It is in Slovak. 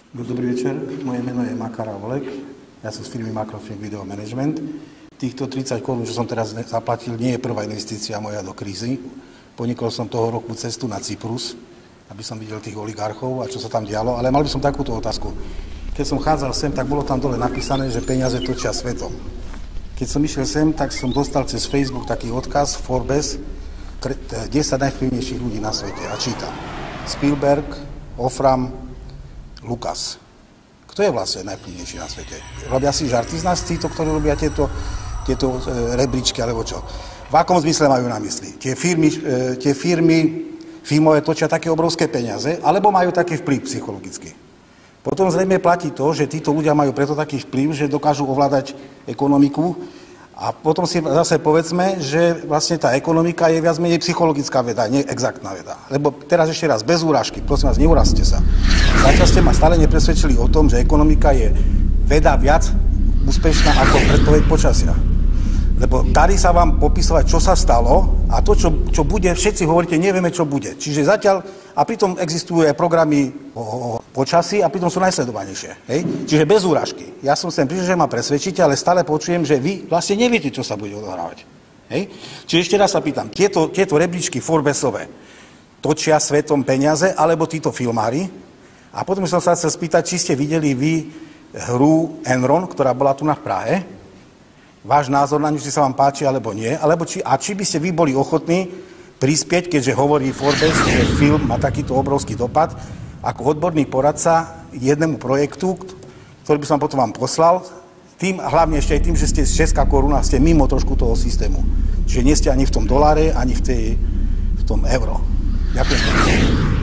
Dobrý večer, moje meno je Makara Volek, ja som z firmy Makrofilm Video Management. Týchto 30 korún, čo som teraz zaplatil, nie je prvá investícia moja do krízy. Ponikol som toho roku cestu na Cyprus, aby som videl tých oligarchov a čo sa tam dialo, ale mal by som takúto otázku. Keď som chádzal sem, tak bolo tam dole napísané, že peniaze točia svetom. Keď som išiel sem, tak som dostal cez Facebook taký odkaz Forbes, 10 najvplyvnejších ľudí na svete a čítam. Spielberg, Ofram, Lukas. Kto je vlastne najvplyvnejší na svete? Robia si žarty z nás títo, ktorí robia tieto rebríčky, alebo čo? V akom zmysle majú na mysli? Tie firmy filmové točia také obrovské peniaze, alebo majú taký vplyv psychologicky? Potom zrejme platí to, že títo ľudia majú preto taký vplyv, že dokážu ovládať ekonomiku. A potom si zase povedzme, že vlastne tá ekonomika je viac menej psychologická veda, nie exaktná veda. Lebo teraz ešte raz, bez úražky, prosím vás, neurazte sa. Zatiaľ ste ma stále nepresvedčili o tom, že ekonomika je veda viac úspešná ako predpoveď počasia. Lebo darí sa vám popisovať, čo sa stalo a to, čo bude, všetci hovoríte, nevieme, čo bude. Čiže zatiaľ, a pritom existujú aj programy o počasí a pritom sú najsledovanejšie. Hej? Čiže bez úražky. Ja som sem prišiel, že ma presvedčíte, ale stále počujem, že vy vlastne neviete, čo sa bude odohrávať. Hej? Čiže ešte raz sa pýtam, tieto rebríčky Forbesové točia svetom peniaze, alebo títo filmári? A potom som sa chcel spýtať, či ste videli vy hru Enron, ktorá bola tu na Prahe. Váš názor na ňu, či sa vám páči, alebo nie. Či by ste vy boli ochotní prispieť, keďže hovorí Forbes, že film má takýto obrovský dopad, ako odborný poradca jednému projektu, ktorý by som potom vám poslal, tým, hlavne ešte aj tým, že ste z Česká koruna, ste mimo trošku toho systému. Čiže nie ste ani v tom doláre, ani v tom euro. Ďakujem.